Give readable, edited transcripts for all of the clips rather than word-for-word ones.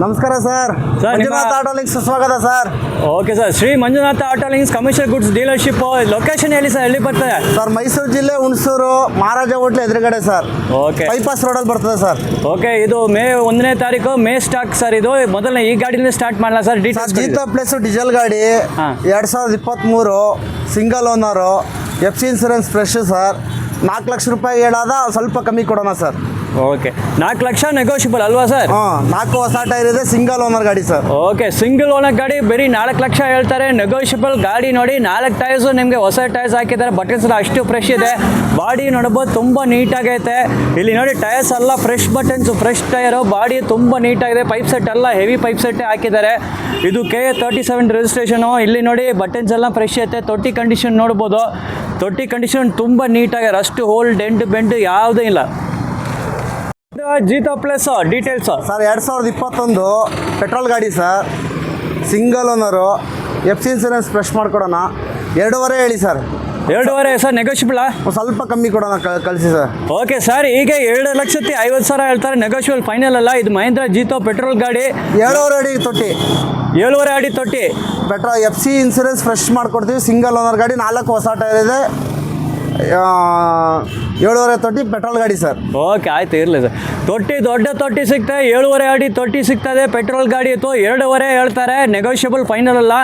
ನಮಸ್ಕಾರ sir. Manjunatha auto links ಸ್ವಾಗತ sir. Okay sir, Shri Manjunatha auto links commercial goods dealership location ಎಲ್ಲಿ sir? ಎಲ್ಲಿ ಬರ್ತದೆ ಸರ್? ಮೈಸೂರು ಜಿಲ್ಲೆ ಹುಣಸೂರು ಮಹಾರಾಜ ಹೋಟ್ಲ್ ಎದುರುಗಡೆ ಸರ್. ಓಕೆ, ಬೈಪಾಸ್ ರೋಡಲ್ಲಿ ಬರ್ತದೆ ಸರ್. ಓಕೆ, ಇದು ಮೇ 1ನೇ ತಾರೀಕು ಮೇ ಸ್ಟಾಕ್ ಸರ್. ಇದು ಮೊದಲನೇ ಈ ಗಾಡಿನ ಸ್ಟಾರ್ಟ್ ಮಾಡಲ್ಲ ಸರ್? ಜೀತೋ ಪ್ಲಸ್ ಡೀಸೆಲ್ ಗಾಡಿ 2023 single owner, FC insurance fresh sir. 4 lakh ರೂಪಾಯಿ ಹೇಳಾದ ಸ್ವಲ್ಪ ಕಮ್ಮಿ ಕೊಡೋಣ ಸರ್. ಓಕೆ, 4 ಲಕ್ಷ ನೆಗೋಷಿಯಬಲ್ ಅಲ್ವಾ ಸರ್? 4 ಹೊಸ ಟೈರ್ ಇದೆ, ಸಿಂಗಲ್ ಓನರ್ ಗಾಡಿ ಸರ್. ಓಕೆ, ಸಿಂಗಲ್ ಓನರ್ ಗಾಡಿ ಬರೀ 4 ಲಕ್ಷ ಹೇಳ್ತಾರೆ. ನೆಗೋಷಿಯಬಲ್ ಗಾಡಿ ನೋಡಿ, 4 ಟೈರ್ಸು ನಿಮಗೆ ಹೊಸ ಟೈರ್ಸ್ ಹಾಕಿದ್ದಾರೆ. ಬಟನ್ಸ್ ಎಲ್ಲ ಅಷ್ಟು ಫ್ರೆಶ್ ಇದೆ. ಬಾಡಿ ನೋಡ್ಬೋದು ತುಂಬ ನೀಟಾಗೈತೆ. ಇಲ್ಲಿ ನೋಡಿ ಟೈರ್ಸ್ ಎಲ್ಲ fresh buttons, fresh tyre. Body ತುಂಬ ನೀಟಾಗಿದೆ. ಪೈಪ್ ಸೆಟ್ ಎಲ್ಲ ಹೆವಿ ಪೈಪ್ ಸೆಟ್ಟೇ ಹಾಕಿದ್ದಾರೆ. ಇದು KA 37 ರಿಜಿಸ್ಟ್ರೇಷನು. ಇಲ್ಲಿ ನೋಡಿ ಬಟನ್ಸ್ ಎಲ್ಲ ಫ್ರೆಶ್ ಐತೆ. ತೊಟ್ಟಿ ಕಂಡೀಷನ್ ನೋಡ್ಬೋದು. ತೊಟ್ಟಿ ಕಂಡೀಷನ್ ತುಂಬ ನೀಟಾಗಿದೆ. ರಸ್ಟ್ ಹೋಲ್ ಡೆಂಟ್ ಬೆಂಟ್ ಯಾವುದೂ ಇಲ್ಲ. Jeeto plus details sir 2021 petrol ಗಾಡಿ sir, single owner, FC insurance fresh ಮಾಡ್ಕೊಡೋಣ. 2.5 ಹೇಳಿ ಸರ್. 2.5 ಸರ್, ನೆಗೋಷಿಯಬಲ್ ಸ್ವಲ್ಪ ಕಮ್ಮಿ ಕೊಡೋಣ, ಕಳಿಸಿ ಸರ್. ಓಕೆ ಸರ್, ಈಗ 2,50,000 ಹೇಳ್ತಾರೆ. ನೆಗೋಷಿಯಬಲ್ ಫೈನಲ್ ಅಲ್ಲ. ಇದು ಮಹೇಂದ್ರ ಜೀತೋ ಪೆಟ್ರೋಲ್ ಗಾಡಿ. 7.5 ಅಡಿ ತೊಟ್ಟಿ, 7.5 ಅಡಿ ತೊಟ್ಟಿ. ಪೆಟ್ರೋಲ್ FC ಇನ್ಸೂರೆನ್ಸ್ ಫ್ರೆಶ್ ಮಾಡ್ಕೊಡ್ತೀವಿ. ಸಿಂಗಲ್ ಓನರ್ ಗಾಡಿ, 4 ಹೊಸ ಟೈರ್ ಇದೆ. 7.5 ತೊಟ್ಟಿ ಪೆಟ್ರೋಲ್ ಗಾಡಿ ಸರ್. ಓಕೆ, ಆಯ್ತು, ಇರಲಿ ಸರ್. ತೊಟ್ಟಿ ದೊಡ್ಡ ತೊಟ್ಟಿ ಸಿಗ್ತದೆ. 7.5 ಅಡಿ ತೊಟ್ಟಿ ಸಿಗ್ತದೆ. ಪೆಟ್ರೋಲ್ ಗಾಡಿ ಇತ್ತು. 2.5 ಹೇಳ್ತಾರೆ. ನೆಗೋಷಿಯಬಲ್ ಫೈನಲ್ ಅಲ್ಲ.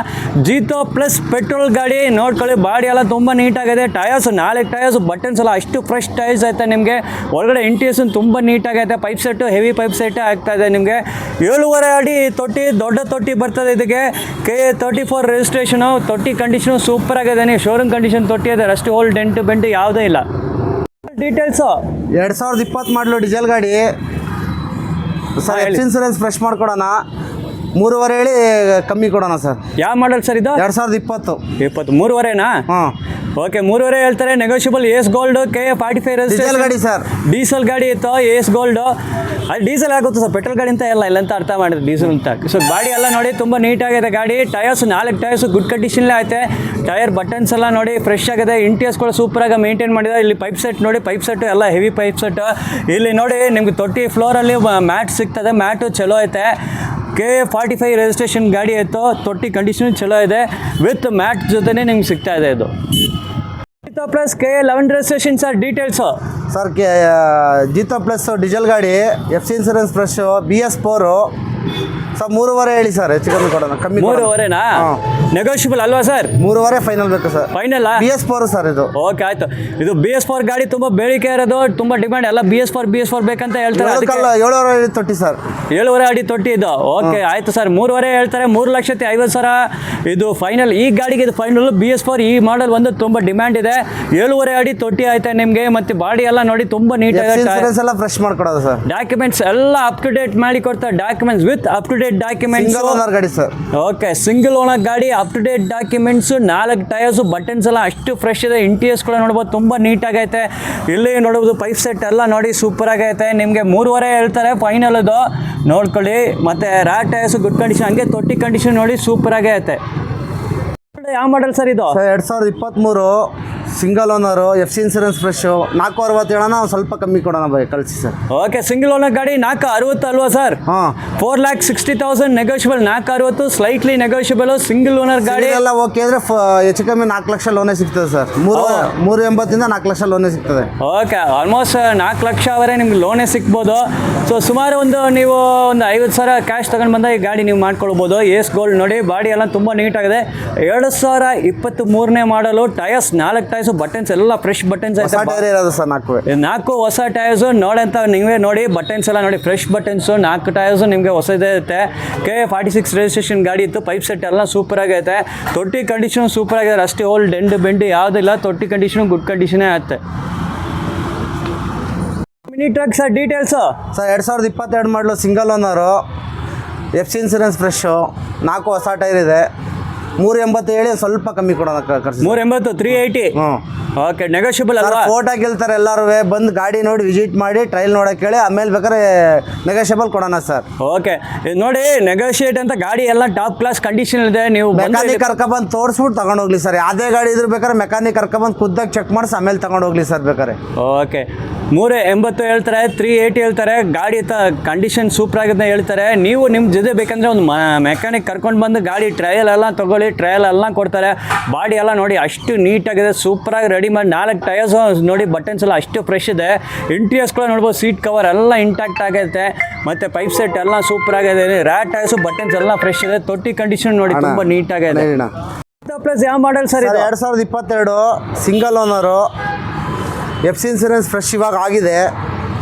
ಜೀತೋ ಪ್ಲಸ್ ಪೆಟ್ರೋಲ್ ಗಾಡಿ ನೋಡ್ಕೊಳ್ಳಿ. ಬಾಡಿ ಎಲ್ಲ ತುಂಬ ನೀಟಾಗಿದೆ. ಟಯರ್ಸ್ 4 ಟಯರ್ಸ್, ಬಟನ್ಸ್ ಎಲ್ಲ ಅಷ್ಟು ಫ್ರೆಶ್ ಟಯರ್ಸ್ ಐತೆ ನಿಮಗೆ. ಒಳಗಡೆ ಇಂಟೀರಿಯರ್ಸ್ ತುಂಬ ನೀಟಾಗೈತೆ. ಪೈಪ್ ಸೆಟ್ಟು ಹೆವಿ ಪೈಪ್ ಸೆಟ್ಟೇ ಆಗ್ತಾಯಿದೆ ನಿಮಗೆ. 7.5 ಅಡಿ ತೊಟ್ಟಿ, ದೊಡ್ಡ ತೊಟ್ಟಿ ಬರ್ತದೆ. ಇದಕ್ಕೆ KA 34 ರಿಜಿಸ್ಟ್ರೇಷನು. ತೊಟ್ಟಿ ಕಂಡೀಷನು ಸೂಪರ್ ಆಗಿದೆ. ನೀವು ಶೋರೂಮ್ ಕಂಡೀಷನ್ ತೊಟ್ಟಿ ಇದೆ. ರಸ್ಟ್ ಹೋಲ್ ಡೆಂಟ್ ಬೆಂಟ್ ಯಾವುದೇ ಇಲ್ಲ. ಡೀಟೇಲ್ಸು 2020 ಮಾಡಲು ಡೀಸೆಲ್ ಗಾಡಿ ಸರ್. FC ಇನ್ಸೂರೆನ್ಸ್ ಫ್ರೆಶ್ ಮಾಡ್ಕೊಡೋಣ. 3.5 ಹೇಳಿ ಕಮ್ಮಿ ಕೊಡೋಣ ಸರ್. ಯಾವ ಮಾಡಲ್ ಸರ್ ಇದು? 2020. 3.5ನಾ? ಹಾಂ, ಓಕೆ, 3.5 ಹೇಳ್ತಾರೆ. Negotiable. AS gold KA 45 diesel ಗಾಡಿ ಸರ್. ಡೀಸೆಲ್ ಗಾಡಿ ಇತ್ತು. AS ಗೋಲ್ಡ್ ಅಲ್ಲಿ ಡೀಸೆಲ್ ಆಗುತ್ತೆ ಸರ್. ಪೆಟ್ರೋಲ್ ಗಾಡಿ ಅಂತ ಇಲ್ಲ ಅಂತ ಅರ್ಥ ಮಾಡಿದ್ರು. ಡೀಸೆಲ್ ಅಂತ. ಸೊ ಬಾಡಿ ಎಲ್ಲ ನೋಡಿ ತುಂಬ ನೀಟಾಗಿದೆ ಗಾಡಿ. ಟಯರ್ಸ್ 4 ಟಯರ್ಸ್ ಗುಡ್ ಕಂಡೀಷನ್ಲೇ ಐತೆ. ಟೈರ್ ಬಟನ್ಸ್ ಎಲ್ಲ ನೋಡಿ ಫ್ರೆಶ್ ಆಗಿದೆ. ಇಂಟೀರಿಯರ್ಸ್ಗಳು ಸೂಪರಾಗಿ ಮೇಂಟೈನ್ ಮಾಡಿದ್ದಾರೆ. ಇಲ್ಲಿ ಪೈಪ್ ಸೆಟ್ ನೋಡಿ, ಪೈಪ್ ಸೆಟ್ ಎಲ್ಲ ಹೆವಿ ಪೈಪ್ ಸೆಟ್. ಇಲ್ಲಿ ನೋಡಿ ನಿಮ್ಗೆ ತೊಟ್ಟಿ ಫ್ಲೋರಲ್ಲಿ ಮ್ಯಾಟ್ ಸಿಗ್ತದೆ. ಮ್ಯಾಟು ಚಲೋ ಐತೆ. KA 45 ರಿಜಿಸ್ಟ್ರೇಷನ್ ಗಾಡಿ ಇತ್ತು. ತೊಟ್ಟಿ ಕಂಡೀಷನ್ ಚಲೋ ಇದೆ. ವಿತ್ ಮ್ಯಾಟ್ ಜೊತೆನೇ ನಿಮ್ಗೆ ಸಿಗ್ತಾ ಇದೆ ಇದು. Jeeto plus KA 11 registration sir. Details sir, Jeeto plus diesel ಗಾಡಿ, FC insurance fresh, BS4 sir. 3.5 ಹೇಳಿ ಸರ್. ಹೆಚ್ಚು ಕಮ್ಮಿ ಕೊಡೋಣ. ಕಮ್ಮಿ 3.5ನಾ? ನೆಗೋಷಿಯಬಲ್ ಅಲ್ವಾ ಸರ್? 3.5 ಫೈನಲ್ ಬೇಕು ಸರ್. ಫೈನಲ್ BS4 ಸರ್ ಇದು. ಓಕೆ, ಆಯ್ತು. ಇದು BS4 ಗಾಡಿ ತುಂಬ ಬೇಡಿಕೆ ಇರೋದು, ತುಂಬ ಡಿಮ್ಯಾಂಡ್. ಎಲ್ಲ BS4 ಬೇಕಂತ ಹೇಳ್ತಾರೆ. 7.5 ಅಡಿ ತೊಟ್ಟಿ ಸರ್. 7.5 ಅಡಿ ತೊಟ್ಟಿ ಇದು. ಓಕೆ, ಆಯ್ತು ಸರ್. 3.5 ಹೇಳ್ತಾರೆ. 3,50,000 ಇದು ಫೈನಲ್. ಈ ಗಾಡಿಗೆ ಇದು ಫೈನಲ್. BS4 ಈ ಮಾಡಲ್ ಒಂದು ತುಂಬ ಡಿಮ್ಯಾಂಡ್ ಇದೆ. 7.5 ಅಡಿ ತೊಟ್ಟಿ ಆಯ್ತಾ ನಿಮಗೆ. ಮತ್ತೆ ಬಾಡಿ ಎಲ್ಲ ನೋಡಿ ತುಂಬ ನೀಟಾಗಿ ಇನ್ಸೂರೆನ್ಸ್ ಎಲ್ಲ ಫ್ರೆಶ್ ಮಾಡ್ಕೊಡೋದು ಸರ್. ಡಾಕ್ಯುಮೆಂಟ್ಸ್ ಎಲ್ಲ ಅಪ್ ಟು ಡೇಟ್ ಮಾಡಿ ಕೊಡ್ತಾರೆ. Documents with up to date documents. Single owner ಗಾಡಿ ಸರ್. ಓಕೆ, ಸಿಂಗಲ್ ಓನರ್ ಗಾಡಿ, up to date documents. 4 tyres, buttons ಎಲ್ಲ ಅಷ್ಟು ಫ್ರೆಶ್ ಇದೆ. ಇಂಟೀರಿಯರ್ಸ್ ಕೂಡ ನೋಡ್ಬೋದು ತುಂಬ ನೀಟಾಗೈತೆ. ಇಲ್ಲಿ ನೋಡ್ಬೋದು ಪೈಪ್ ಸೆಟ್ ಎಲ್ಲ ನೋಡಿ ಸೂಪರ್ ಆಗೈತೆ. ನಿಮಗೆ 3.5 ಹೇಳ್ತಾರೆ ಫೈನಲ್ ಅದು. ನೋಡ್ಕೊಳ್ಳಿ. ಮತ್ತು ರ್ಯಾಟ್ ಟಯರ್ಸು ಗುಡ್ ಕಂಡೀಷನ್. ಹಂಗೆ ತೊಟ್ಟಿ ಕಂಡೀಷನ್ ನೋಡಿ ಸೂಪರ್ ಆಗೇ ಐತೆ. ಯಾವ ಮಾಡಲ್ ಸರ್ ಇದು? Sir 2023 single owner, FC insurance fresh. 4.60 ಹೇಳೋಣ, ಸ್ವಲ್ಪ ಕಮ್ಮಿ ಕೊಡೋಣ ಬೈ, ಕಳಿಸಿ ಸರ್. ಓಕೆ, ಸಿಂಗಲ್ ಓನರ್ ಗಾಡಿ 4.60 ಅಲ್ವಾ ಸರ್? ಹಾಂ, 4,60,000 negotiable. 4.60 slightly negotiable. Single owner ಗಾಡಿ ಎಲ್ಲ ಓಕೆ ಅಂದರೆ ಹೆಚ್ಚು ಕಮ್ಮಿ 4 ಲಕ್ಷ ಲೋನೇ ಸಿಗ್ತದೆ ಸರ್. 3.80 4 ಲಕ್ಷ ಲೋನೇ ಸಿಗ್ತದೆ. ಓಕೆ, ಆಲ್ಮೋಸ್ಟ್ 4 ಲಕ್ಷವರೆ ನಿಮ್ಗೆ ಲೋನೇ ಸಿಗ್ಬೋದು. ಸೊ ಸುಮಾರು ನೀವು ಒಂದು 50,000 ಕ್ಯಾಶ್ ತಗೊಂಡು ಬಂದ ಈ ಗಾಡಿ ನೀವು ಮಾಡ್ಕೊಳ್ಬೋದು. AS ಗೋಲ್ಡ್ ನೋಡಿ, ಬಾಡಿ ಎಲ್ಲ ತುಂಬ ನೀಟಾಗಿದೆ. 2023ನೇ ಮಾಡಲು. ಟಯರ್ಸ್ 4 ಟಯರ್ಸ್, ಬಟನ್ಸ್ ಎಲ್ಲ ಫ್ರೆಶ್ ಬಟನ್ಸ್ ಐತೆ. ಇರೋದು ಸರ್ 4 ಹೊಸ ಟಯರ್ಸು ನೋಡಂತ ನೀವೇ ನೋಡಿ. ಬಟನ್ಸ್ ಎಲ್ಲ ನೋಡಿ ಫ್ರೆಶ್ ಬಟನ್ಸು. 4 ಟಯರ್ಸು ನಿಮಗೆ ಹೊಸದೇ ಇರುತ್ತೆ. KA 46 ರಿಜಿಸ್ಟ್ರೇಷನ್ ಗಾಡಿ ಇತ್ತು. ಪೈಪ್ ಸೆಟ್ ಎಲ್ಲ ಸೂಪರ್ ಆಗೈತೆ. ತೊಟ್ಟಿ ಕಂಡೀಷನ್ ಸೂಪರ್ ಆಗಿದೆ. ಅಷ್ಟೇ ಹೋಲ್ ಡೆಂಡ್ ಬೆಂಡ್ ಯಾವುದಿಲ್ಲ. ತೊಟ್ಟಿ ಕಂಡೀಷನ್ ಗುಡ್ ಕಂಡೀಷನೇ ಆಗುತ್ತೆ. Mini truck sir. Details sir 2022 ಮಾಡಲು single owner, FC insurance fresh. 4 ಹೊಸ ಟೈರ್ ಇದೆ. 3.80 ಹೇಳಿ ಸ್ವಲ್ಪ ಕಮ್ಮಿ ಕೊಡೋಣ. 380 380. ಓಕೆ, ನೆಗೋಷಿಯಬಲ್ ಅಲ್ವಾ? ಫೋಟೋ ಗೆಲ್ತಾರೆ ಎಲ್ಲರೂ. ಬಂದು ಗಾಡಿ ನೋಡಿ ವಿಸಿಟ್ ಮಾಡಿ ಟ್ರಯಲ್ ನೋಡೋಕೆ ಹೇಳಿ, ಆಮೇಲೆ ಬೇಕಾದ್ರೆ ನೆಗೋಷಿಯಬಲ್ ಕೊಡೋಣ ಸರ್. ಓಕೆ, ನೋಡಿ ನೆಗೋಷಿಯೇಟ್ ಅಂತ ಗಾಡಿ ಎಲ್ಲ ಟಾಪ್ ಕ್ಲಾಸ್ ಕಂಡೀಷನ್ ಇದೆ. ನೀವು ಮೆಕ್ಯಾನಿಕ್ ಕರ್ಕೊಬಂದು ತೋರಿಸ್ಬಿಟ್ಟು ತಗೊಂಡೋಗ್ಲಿ ಸರ್. ಯಾವುದೇ ಗಾಡಿ ಇದ್ರು ಬೇಕಾದ್ರೆ ಮೆಕ್ಯಾನಿಕ್ ಕರ್ಕೊಬಂದು ಖುದ್ದಾಗಿ ಚೆಕ್ ಮಾಡಿಸಿ ಆಮೇಲೆ ತಗೊಂಡೋಗ್ಲಿ ಸರ್ ಬೇಕಾದ್ರೆ. ಓಕೆ, 380 ಹೇಳ್ತಾರೆ, 380 ಹೇಳ್ತಾರೆ. ಗಾಡಿ ಕಂಡೀಷನ್ ಸೂಪರ್ ಆಗಿದೆ ಹೇಳ್ತಾರೆ. ನೀವು ನಿಮ್ಮ ಜೊತೆ ಬೇಕಂದರೆ ಒಂದು ಮೆಕ್ಯಾನಿಕ್ ಕರ್ಕೊಂಡು ಬಂದು ಗಾಡಿ ಟ್ರಯಲ್ ಎಲ್ಲ ತೊಗೊಳ್ಳಿ, ಟ್ರಯಲ್ ಎಲ್ಲ ಕೊಡ್ತಾರೆ. ಬಾಡಿ ಎಲ್ಲ ನೋಡಿ ಅಷ್ಟು ನೀಟಾಗಿದೆ, ಸೂಪರಾಗಿ ರೆಡಿ ಮಾಡಿ. 4 ಟೈರ್ಸು ನೋಡಿ, ಬಟನ್ಸ್ ಎಲ್ಲ ಅಷ್ಟು ಫ್ರೆಶ್ ಇದೆ. ಇಂಟೀರಿಯರ್ಸ್ ಕೂಡ ನೋಡ್ಬೋದು, ಸೀಟ್ ಕವರ್ ಎಲ್ಲ ಇಂಟ್ಯಾಕ್ಟ್ ಆಗೈತೆ, ಮತ್ತು ಪೈಪ್ ಸೆಟ್ ಎಲ್ಲ ಸೂಪರ್ ಆಗಿದೆ. ರ್ಯಾಟ್ ಟೈರ್ಸು ಬಟನ್ಸ್ ಎಲ್ಲ ಫ್ರೆಶ್ ಇದೆ. ತೊಟ್ಟಿ ಕಂಡೀಷನ್ ನೋಡಿ ತುಂಬ ನೀಟಾಗಿದೆ. ಪ್ಲಸ್ ಯಾವ model sir? 2022 single owner, FC insurance fresh ಇವಾಗ ಆಗಿದೆ.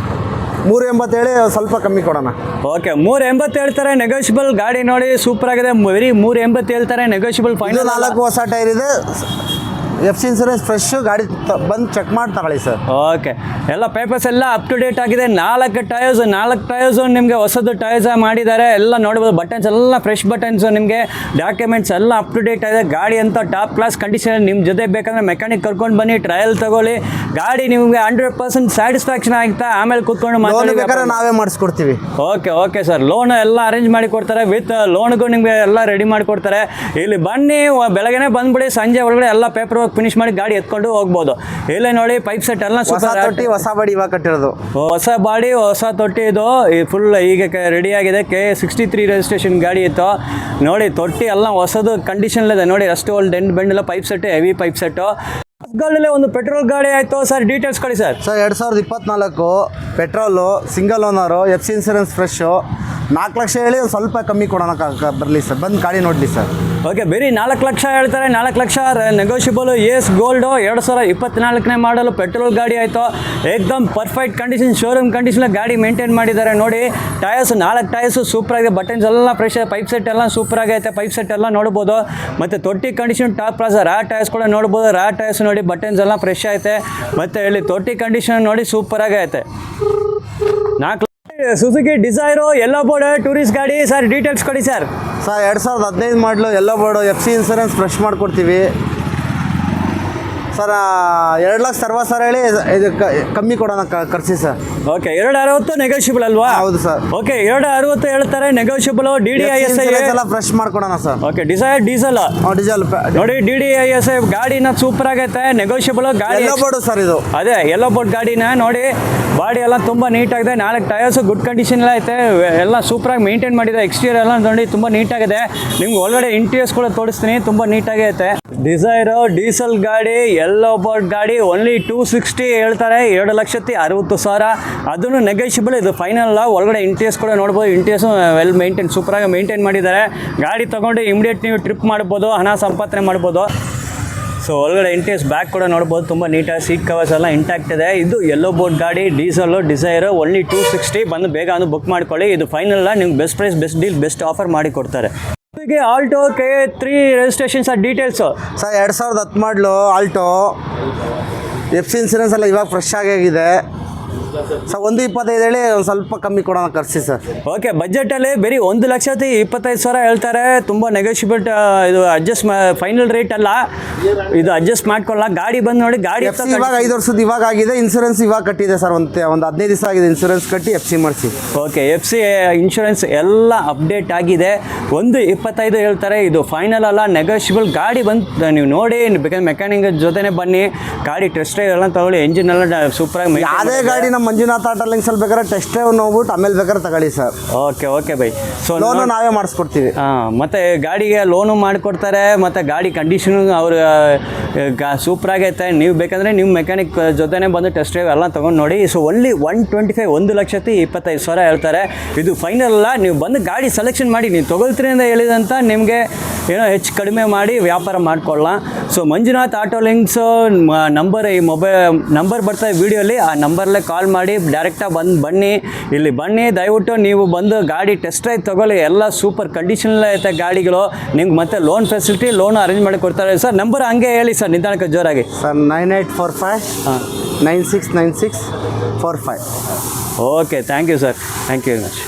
380 ಹೇಳಿ ಸ್ವಲ್ಪ ಕಮ್ಮಿ ಕೊಡೋಣ. ಓಕೆ, 380 ಹೇಳ್ತಾರೆ, ನೆಗೋಷಿಯಬಲ್. ಗಾಡಿ ನೋಡಿ ಸೂಪರ್ ಆಗಿದೆ. ಬರೀ 380 ಹೇಳ್ತಾರೆ, ನೆಗೋಷಿಯಬಲ್. ಫೈನಲ್ 4 ಹೊಸ ಟೈರ್ ಇದೆ. FC insurance fresh. ಗಾಡಿ ಬಂದು ಚೆಕ್ ಮಾಡಿ ತಗೊಳ್ಳಿ ಸರ್. ಓಕೆ, ಎಲ್ಲ ಪೇಪರ್ಸ್ ಎಲ್ಲ ಅಪ್ ಟು ಡೇಟ್ ಆಗಿದೆ. 4 ಟೈರ್ಸು ನಿಮಗೆ ಹೊಸದು ಟೈರ್ಸ್ ಮಾಡಿದ್ದಾರೆ. ಎಲ್ಲ ನೋಡ್ಬೋದು, ಬಟನ್ಸ್ ಎಲ್ಲ ಫ್ರೆಶ್ ಬಟನ್ಸು, ನಿಮಗೆ ಡಾಕ್ಯುಮೆಂಟ್ಸ್ ಎಲ್ಲ ಅಪ್ ಟು ಡೇಟ್ ಆಗಿದೆ. ಗಾಡಿ ಅಂತ ಟಾಪ್ ಕ್ಲಾಸ್ ಕಂಡೀಷನ್. ನಿಮ್ಮ ಜೊತೆ ಬೇಕಂದ್ರೆ ಮೆಕ್ಯಾನಿಕ್ ಕರ್ಕೊಂಡು ಬನ್ನಿ, ಟ್ರಯಲ್ ತಗೊಳ್ಳಿ. ಗಾಡಿ ನಿಮಗೆ 100% ಸ್ಯಾಟಿಸ್ಫ್ಯಾಕ್ಷನ್ ಆಗುತ್ತೆ. ಆಮೇಲೆ ಕೂತ್ಕೊಂಡು ಬೇಕಾದ್ರೆ ನಾವೇ ಮಾಡಿಸ್ಕೊಡ್ತೀವಿ. ಓಕೆ ಸರ್, ಲೋನ್ ಎಲ್ಲ ಅರೇಂಜ್ ಮಾಡಿ ಕೊಡ್ತಾರೆ. ವಿತ್ ಲೋನ್ಗೂ ನಿಮಗೆ ಎಲ್ಲ ರೆಡಿ ಮಾಡಿಕೊಡ್ತಾರೆ. ಇಲ್ಲಿ ಬನ್ನಿ, ಬೆಳಗ್ಗೆನೇ ಬಂದ್ಬಿಡಿ, ಸಂಜೆ ಒಳಗಡೆ ಎಲ್ಲ ಪೇಪರ್ ವರ್ಕ್ ಫಿನಿಶ್ ಮಾಡಿ ಗಾಡಿ ಎತ್ಕೊಂಡು ಹೋಗ್ಬೋದು. ಇಲ್ಲೇ ನೋಡಿ, ಪೈಪ್ ಸೆಟ್ ಎಲ್ಲ ಸೂಪರ್. ಹೊಸ ಬಾಡಿ ಇವಾಗ ಕಟ್ಟಿರೋದು, ಹೊಸ ಬಾಡಿ ಹೊಸ ತೊಟ್ಟಿ. ಇದು ಫುಲ್ ಈಗ ರೆಡಿ ಆಗಿದೆ. K63 ರಿಜಿಸ್ಟ್ರೇಷನ್ ಗಾಡಿ ಇತ್ತು ನೋಡಿ. ತೊಟ್ಟಿ ಎಲ್ಲ ಹೊಸದು ಕಂಡೀಷನ್ ಇದೆ ನೋಡಿ. ಅಷ್ಟು ಓಲ್ಡ್ ಎಂಡ್ ಬೆಂಡ್ ಎಲ್ಲ pipe set, heavy pipe set. ಗಾಡಿಯಲ್ಲೇ ಒಂದು ಪೆಟ್ರೋಲ್ ಗಾಡಿ ಆಯಿತು ಸರ್. ಡೀಟೇಲ್ಸ್ ಕೊಡಿ sir. 2024 petrol, single owner, FC insurance fresh. 4 lakh ಹೇಳಿ ಒಂದು ಸ್ವಲ್ಪ ಕಮ್ಮಿ ಕೊಡೋಣ ಬರಲಿ ಸರ್. ಬಂದು ಗಾಡಿ ನೋಡಲಿ ಸರ್. ಓಕೆ, ಬರೀ 4 ಲಕ್ಷ ಹೇಳ್ತಾರೆ. 4 ಲಕ್ಷ ನೆಗೋಷಿಯಬಲು. ಎಸ್ ಗೋಲ್ಡು, 2024ನೇ ಮಾಡಲು ಪೆಟ್ರೋಲ್ ಗಾಡಿ ಆಯಿತು. ಏಕ್ದಮ್ ಪರ್ಫೆಕ್ಟ್ ಕಂಡೀಷನ್, ಶೋರೂಮ್ ಕಂಡೀಷನ್ ಗಾಡಿ ಮೇಂಟೈನ್ ಮಾಡಿದ್ದಾರೆ ನೋಡಿ. ಟೈರ್ಸ್ 4 ಟೈರ್ಸು ಸೂಪರ್ ಆಗಿದೆ. ಬಟನ್ಸ್ ಎಲ್ಲ ಫ್ರೆಶ್, ಪೈಪ್ ಸೆಟ್ ಎಲ್ಲ ಸೂಪರ್ ಆಗೈತೆ. ಪೈಪ್ ಸೆಟ್ ಎಲ್ಲ ನೋಡ್ಬೋದು. ಮತ್ತು ತೊಟ್ಟಿ ಕಂಡೀಷನ್ ಟಾಪ್ ಕ್ಲಾಸ್. ಟೈರ್ಸ್ ಕೂಡ ನೋಡ್ಬೋದು. ಟೈರ್ಸ್ ನೋಡಿ, ಬಟನ್ಸ್ ಎಲ್ಲ ಫ್ರೆಶ್ ಐತೆ. ಮತ್ತು ಇಲ್ಲಿ ತೊಟ್ಟಿ ಕಂಡೀಷನ್ ನೋಡಿ ಸೂಪರ್ ಆಗೈತೆ. 4 ಸುಜುಕಿ ಡಿಸೈರು, ಎಲ್ಲೋ ಬೋರ್ಡ್ ಟೂರಿಸ್ಟ್ ಗಾಡಿ ಸರ್. ಡೀಟೇಲ್ಸ್ ಕೊಡಿ ಸರ್. 2015 ಮಾಡಲು, ಎಲ್ಲೋ ಬೋರ್ಡು, FC ಇನ್ಸೂರೆನ್ಸ್ ಫ್ರೆಶ್ ಮಾಡಿಕೊಡ್ತೀವಿ ಸರ್. 2 ಲಕ್ಷ ಸರ್ವಸ್ ಸರ್ ಹೇಳಿ ಇದು ಕಮ್ಮಿ ಕೊಡೋಣ ಕರ್ಸಿ ಸರ್. ಓಕೆ, 260 ನೆಗೋಷಿಯಬಲ್ ಅಲ್ವಾ? ಹೌದು ಸರ್. ಓಕೆ, 260 ಹೇಳ್ತಾರೆ, ನೆಗೋಷಿಯಬಲ್. DDISI ಎಲ್ಲ ಫ್ರೆಶ್ ಮಾಡ್ಕೊಡೋಣ ಸರ್. ಓಕೆ, ಡಿಸೈರ್ ಡೀಸೆಲ್ ನೋಡಿ. DDISI ಗಾಡಿನ ಸೂಪರ್ ಆಗೈತೆ, ನೆಗೋಷಿಯಬಲ್ ಗಾಡಿ. ಎಲ್ಲೋ ಬೋರ್ಡು ಸರ್ ಇದು. ಅದೇ ಎಲ್ಲೋ ಬೋರ್ಡ್ ಗಾಡಿನ ನೋಡಿ. ಬಾಡಿ ಎಲ್ಲ ತುಂಬ ನೀಟಾಗಿದೆ. 4 ಟೈರ್ಸು ಗುಡ್ ಕಂಡೀಷನ್ ಎಲ್ಲ ಐತೆ. ಎಲ್ಲ ಸೂಪರಾಗಿ ಮೇಂಟೈನ್ ಮಾಡಿದೆ. ಎಕ್ಸ್ಟೀರಿಯರ್ ಎಲ್ಲ ನೋಡಿ ತುಂಬ ನೀಟಾಗಿದೆ. ನಿಮ್ಗೆ ಒಳಗಡೆ ಇಂಟೀರಿಯರ್ಸ್ ಕೂಡ ತೋರಿಸ್ತೀನಿ, ತುಂಬ ನೀಟಾಗಿ ಐತೆ. ಡಿಸೈರು ಡೀಸೆಲ್ ಗಾಡಿ, ಎಲ್ಲೋ ಬೋರ್ಡ್ ಗಾಡಿ. ಓನ್ಲಿ 260 ಹೇಳ್ತಾರೆ, 2,60,000. ಅದನ್ನು ನೆಗೋಷಿಯಬಲ್. ಇದು ಫೈನಲ್ ಅಲ್ಲ. ಒಳಗಡೆ ಇಂಟೀರಿಯರ್ಸ್ ಕೂಡ ನೋಡ್ಬೋದು. ಇಂಟೀರಿಯರ್ಸು ವೆಲ್ ಮೇಂಟೈನ್, ಸೂಪರಾಗಿ ಮೇಂಟೈನ್ ಮಾಡಿದ್ದಾರೆ. ಗಾಡಿ ತೊಗೊಂಡು ಇಮಿಡಿಯೇಟ್ ನೀವು ಟ್ರಿಪ್ ಮಾಡ್ಬೋದು, ಹಣ ಸಂಪಾದನೆ ಮಾಡ್ಬೋದು. ಸೊ ಒಳಗಡೆ ಇಂಟೀರಿಯರ್ಸ್ ಬ್ಯಾಕ್ ಕೂಡ ನೋಡ್ಬೋದು, ತುಂಬ ನೀಟಾಗಿ. ಸೀಟ್ ಕವರ್ಸ್ ಎಲ್ಲ ಇಂಟ್ಯಾಕ್ಟ್ ಇದೆ. ಇದು ಎಲ್ಲೋ ಬೋರ್ಡ್ ಗಾಡಿ, ಡೀಸೆಲ್ಲು, ಡಿಸೈರು. ಓನ್ಲಿ 260. ಬಂದು ಬೇಗ ಒಂದು ಬುಕ್ ಮಾಡ್ಕೊಳ್ಳಿ. ಇದು ಫೈನಲ್ ಅಲ್ಲ, ನಿಮ್ಗೆ best price, best deal, best offer ಮಾಡಿ ಕೊಡ್ತಾರೆ. Alto K3 registration sir. Details sir, 2010 ಮಾಡಲು ಆಲ್ಟೋ. FC ಇನ್ಸೂರೆನ್ಸ್ ಎಲ್ಲ ಇವಾಗ ಫ್ರೆಶ್ ಆಗಿದೆ ಸರ್. 125 ಹೇಳಿ ಒಂದು ಸ್ವಲ್ಪ ಕಮ್ಮಿ ಕೊಡೋಣ ಕರ್ಸಿ ಸರ್. ಓಕೆ, ಬಜೆಟಲ್ಲಿ ಬರೀ 1,25,000 ಹೇಳ್ತಾರೆ. ತುಂಬ ನೆಗೋಷಿಯಬಲ್. ಇದು ಅಡ್ಜಸ್ಟ್ ಫೈನಲ್ ರೇಟ್ ಅಲ್ಲ, ಇದು ಅಡ್ಜಸ್ಟ್ ಮಾಡ್ಕೊಳ್ಳ. ಗಾಡಿ ಬಂದು ನೋಡಿ. ಗಾಡಿ ಇವಾಗ 5 ವರ್ಷದ ಇವಾಗ ಆಗಿದೆ. ಇನ್ಸೂರೆನ್ಸ್ ಇವಾಗ ಕಟ್ಟಿದೆ ಸರ್. ಒಂದು 15 ದಿವಸ ಆಗಿದೆ ಇನ್ಸೂರೆನ್ಸ್ ಕಟ್ಟಿ FC ಮಾಡಿಸಿ. ಓಕೆ, FC ಇನ್ಶೂರೆನ್ಸ್ ಎಲ್ಲ ಅಪ್ಡೇಟ್ ಆಗಿದೆ. 125 ಹೇಳ್ತಾರೆ. ಇದು ಫೈನಲ್ ಅಲ್ಲ, ನೆಗೋಷಿಯಬಲ್. ಗಾಡಿ ಬಂದು ನೀವು ನೋಡಿ, ಬೇಕಾದ್ರೆ ಮೆಕ್ಯಾನಿಕ್ ಜೊತೆನೇ ಬನ್ನಿ. ಗಾಡಿ ಟೆಸ್ಟ್ ಡ್ರೈವ್ ಎಲ್ಲ ತಗೊಳ್ಳಿ. ಎಂಜಿನ್ ಎಲ್ಲ ಸೂಪರಾಗಿ. ಯಾವುದೇ ಗಾಡಿ ನಮ್ಮ ಮಂಜುನಾಥ್ ಆಟೋ ಲಿಂಕ್ಸಲ್ಲಿ ಬೇಕಾದ್ರೆ ಟೆಸ್ಟ್ ಡ್ರೈವ್ ನೋಡ್ಬಿಟ್ಟು ಆಮೇಲೆ ಬೇಕಾದ್ರೆ ತಗೊಳ್ಳಿ sir. Okay by. So loan ನಾವೇ ಮಾಡಿಸ್ಕೊಡ್ತೀವಿ. ಮತ್ತು ಗಾಡಿಗೆ ಲೋನು ಮಾಡಿಕೊಡ್ತಾರೆ. ಮತ್ತು ಗಾಡಿ ಕಂಡೀಷನು ಅವರು ಸೂಪರಾಗೈತೆ. ನೀವು ಬೇಕಂದರೆ ನೀವು ಮೆಕ್ಯಾನಿಕ್ ಜೊತೆನೇ ಬಂದು ಟೆಸ್ಟ್ ಡ್ರೈವ್ ಎಲ್ಲ ತೊಗೊಂಡು ನೋಡಿ. ಸೊ ಓನ್ಲಿ 125, 1,25,000 ಹೇಳ್ತಾರೆ. ಇದು ಫೈನಲ್ ಅಲ್ಲ. ನೀವು ಬಂದು ಗಾಡಿ ಸೆಲೆಕ್ಷನ್ ಮಾಡಿ, ನೀವು ತೊಗೊಳ್ತೀರಿ ಅಂತ ಹೇಳಿದಂಥ ನಿಮಗೆ ಏನೋ ಹೆಚ್ಚು ಕಡಿಮೆ ಮಾಡಿ ವ್ಯಾಪಾರ ಮಾಡ್ಕೊಳ್ಳ. So Manjunath auto links number, ಈ ಮೊಬೈಲ್ ನಂಬರ್ ಬರ್ತಾರೆ ವೀಡಿಯೋಲಿ. ಆ ನಂಬರಲ್ಲೇ ಕಾಲ್ ಮಾಡಿ ಡೈರೆಕ್ಟಾಗಿ ಬನ್ನಿ. ಇಲ್ಲಿ ಬನ್ನಿ, ದಯವಿಟ್ಟು ನೀವು ಬಂದು ಗಾಡಿ ಟೆಸ್ಟ್ ಡ್ರೈವ್ ತೊಗೊಳ್ಳಿ. ಎಲ್ಲ ಸೂಪರ್ ಕಂಡೀಷನಲ್ಲೇ ಐತೆ ಗಾಡಿಗಳು. ನಿಮ್ಗೆ ಮತ್ತೆ ಲೋನ್ ಫೆಸಿಲಿಟಿ, ಲೋನ್ ಅರೇಂಜ್ ಮಾಡಿ ಕೊಡ್ತಾರೆ ಸರ್. ನಂಬರ್ ಹಂಗೆ ಹೇಳಿ ಸರ್, ನಿಧಾನಕ್ಕೆ ಜೋರಾಗಿ. Sir 9845 969645. Okay, thank you sir. Thank you very much.